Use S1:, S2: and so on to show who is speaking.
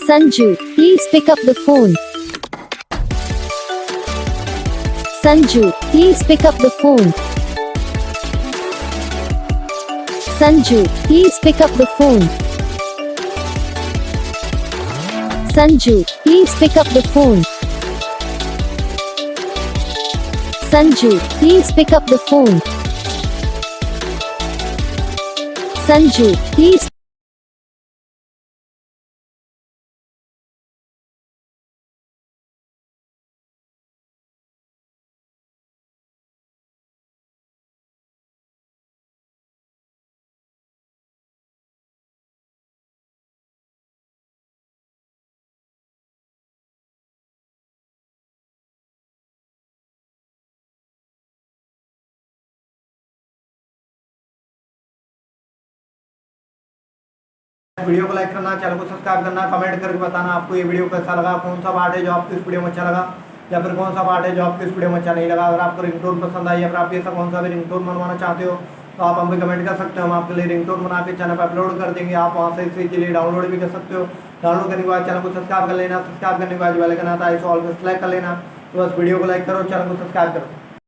S1: Sanju, please pick up the phone. Sanju, please pick up the phone. Sanju, please pick up the phone. Sanju, please pick up the phone. Sanju, please pick up the phone. Sanju, please.
S2: Video को like करना, channel को subscribe करना, comment करके बताना आपको ये video कैसा लगा, कौन सा पार्ट है जो आपको इस वीडियो में अच्छा लगा या फिर कौन सा पार्ट है जो आपको इस वीडियो में अच्छा नहीं लगा। अगर आपको रिंगटोन पसंद आई या फिर आप ऐसा कौन सा भी रिंगटोन बनवाना चाहते हो तो आप हमें कमेंट कर सकते हो। हम आपके लिए रिंगटोन बना के चैनल पर अपलोड कर देंगे। आप वहाँ से इसी के लिए डाउनलोड भी कर सकते हो। डाउनलोड करने के बाद चैनल को सब्सक्राइब कर लेना, सब्सक्राइब करने के बाद बेल आइकन आता है इसको ऑल पे सेलेक्ट कर लेना। तो बस वीडियो को लाइक करो, चैनल को सब्सक्राइब करो।